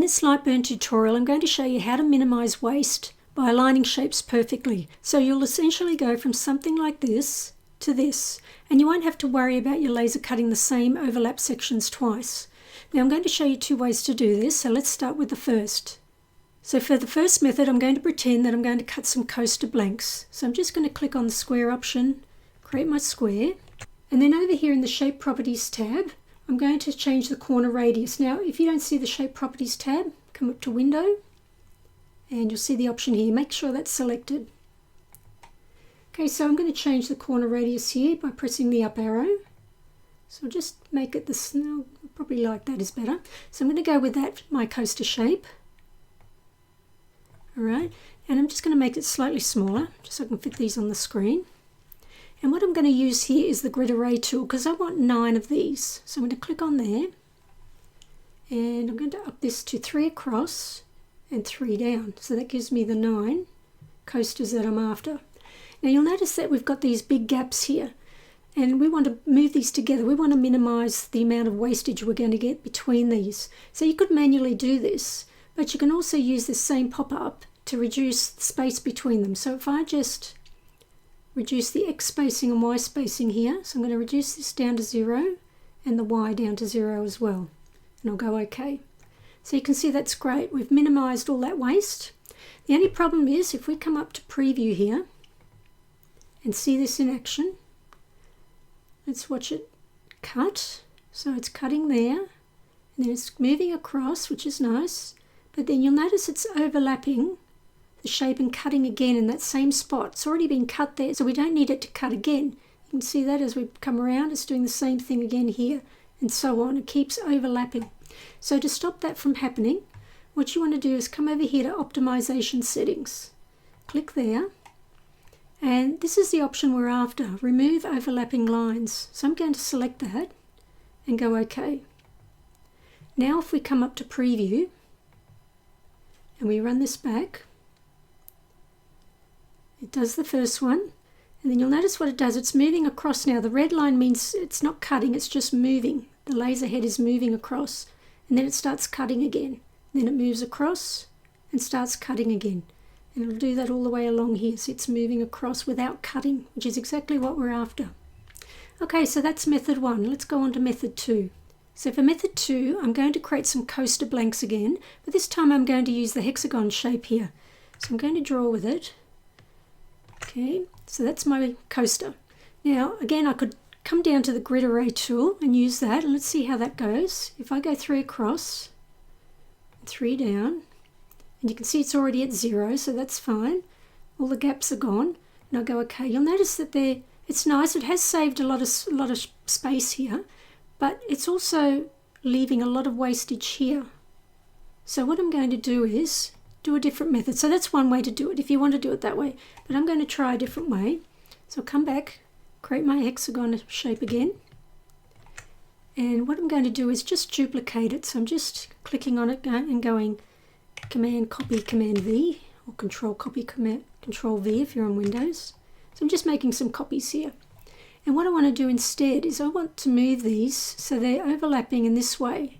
this LightBurn tutorial, I'm going to show you how to minimize waste by aligning shapes perfectly. So you'll essentially go from something like this to this, and you won't have to worry about your laser cutting the same overlap sections twice. Now I'm going to show you two ways to do this, so let's start with the first. So for the first method, I'm going to pretend that I'm going to cut some coaster blanks. So I'm just going to click on the square option, create my square, and then over here in the Shape Properties tab, I'm going to change the corner radius. Now, if you don't see the Shape Properties tab, come up to Window, and you'll see the option here. Make sure that's selected. Okay, so I'm going to change the corner radius here by pressing the up arrow. So I'll just make it this, no, probably like that is better. So I'm going to go with that, my coaster shape. Alright, and I'm just going to make it slightly smaller, just so I can fit these on the screen. And what I'm going to use here is the grid array tool, because I want 9 of these. So I'm going to click on there, and I'm going to up this to 3 across and 3 down. So that gives me the 9 coasters that I'm after. Now you'll notice that we've got these big gaps here, and we want to move these together. We want to minimize the amount of wastage we're going to get between these. So you could manually do this, but you can also use this same pop-up to reduce the space between them. So if I just reduce the X spacing and Y spacing here, so I'm going to reduce this down to 0 and the Y down to 0 as well, and I'll go OK. So you can see that's great. We've minimized all that waste. The only problem is if we come up to preview here and see this in action, let's watch it cut. So it's cutting there, and then it's moving across, which is nice, but then you'll notice it's overlapping the shape and cutting again in that same spot. It's already been cut there, so we don't need it to cut again. You can see that as we come around, it's doing the same thing again here, and so on. It keeps overlapping. So to stop that from happening, what you want to do is come over here to Optimization Settings. Click there, and this is the option we're after, Remove Overlapping Lines. So I'm going to select that and go OK. Now if we come up to Preview and we run this back, it does the first one, and then you'll notice what it does. It's moving across now. The red line means it's not cutting, it's just moving. The laser head is moving across, and then it starts cutting again. Then it moves across and starts cutting again. And it'll do that all the way along here. So it's moving across without cutting, which is exactly what we're after. Okay, so that's method 1. Let's go on to method 2. So for method 2, I'm going to create some coaster blanks again, but this time I'm going to use the hexagon shape here. So I'm going to draw with it. Okay, so that's my coaster. Now again, I could come down to the grid array tool and use that, and let's see how that goes. If I go 3 across, 3 down, and you can see it's already at 0, so that's fine. All the gaps are gone, and I'll go OK. You'll notice that it's nice. It has saved a lot of space here, but it's also leaving a lot of wastage here. So what I'm going to do is do a different method. So that's one way to do it if you want to do it that way, but I'm going to try a different way. So I'll come back, create my hexagon shape again, and what I'm going to do is just duplicate it. So I'm just clicking on it and going Command Copy Command V, or Control Copy Control V if you're on Windows. So I'm just making some copies here, and what I want to do instead is I want to move these so they're overlapping in this way,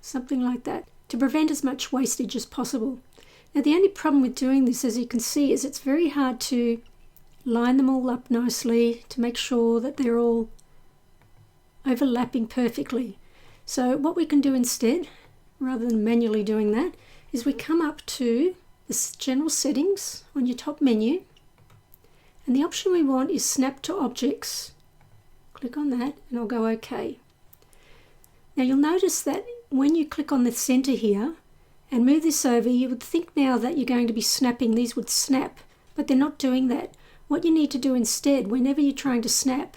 something like that, to prevent as much wastage as possible. Now the only problem with doing this, as you can see, is it's very hard to line them all up nicely to make sure that they're all overlapping perfectly. So what we can do instead, rather than manually doing that, is we come up to this General Settings on your top menu, and the option we want is Snap to Objects. Click on that and I'll go OK. Now you'll notice that when you click on the center here and move this over, you would think now that you're going to be snapping. These would snap, but they're not doing that. What you need to do instead, whenever you're trying to snap,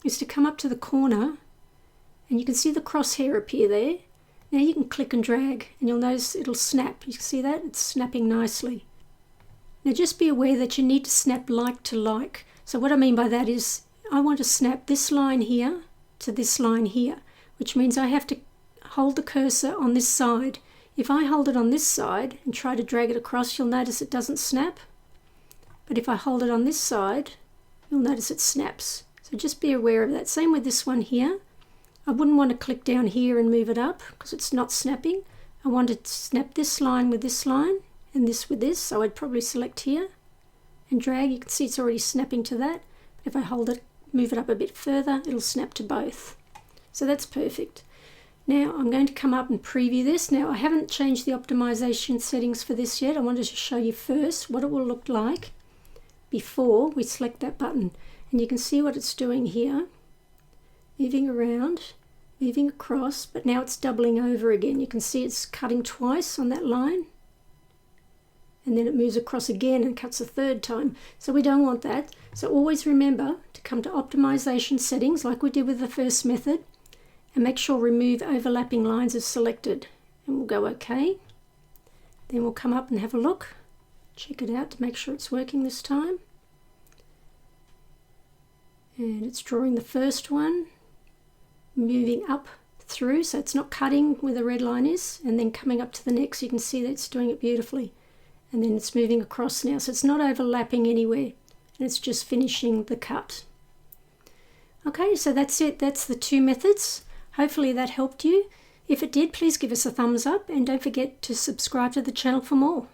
is to come up to the corner, and you can see the crosshair appear there. Now you can click and drag, and you'll notice it'll snap. You can see that? It's snapping nicely. Now just be aware that you need to snap like to like. So what I mean by that is I want to snap this line here to this line here, which means I have to hold the cursor on this side. If I hold it on this side and try to drag it across, you'll notice it doesn't snap. But if I hold it on this side, you'll notice it snaps. So just be aware of that. Same with this one here. I wouldn't want to click down here and move it up because it's not snapping. I want to snap this line with this line and this with this, so I'd probably select here and drag. You can see it's already snapping to that. If I hold it, move it up a bit further, it'll snap to both. So that's perfect. Now I'm going to come up and preview this. Now I haven't changed the optimization settings for this yet. I wanted to show you first what it will look like before we select that button. And you can see what it's doing here. Moving around, moving across, but now it's doubling over again. You can see it's cutting twice on that line. And then it moves across again and cuts a third time. So we don't want that. So always remember to come to optimization settings like we did with the first method and make sure remove overlapping lines is selected. And we'll go OK. Then we'll come up and have a look. Check it out to make sure it's working this time. And it's drawing the first one, moving up through, so it's not cutting where the red line is, and then coming up to the next. You can see that it's doing it beautifully. And then it's moving across now, so it's not overlapping anywhere, and it's just finishing the cut. Okay, so that's it. That's the two methods. Hopefully that helped you. If it did, please give us a thumbs up and don't forget to subscribe to the channel for more.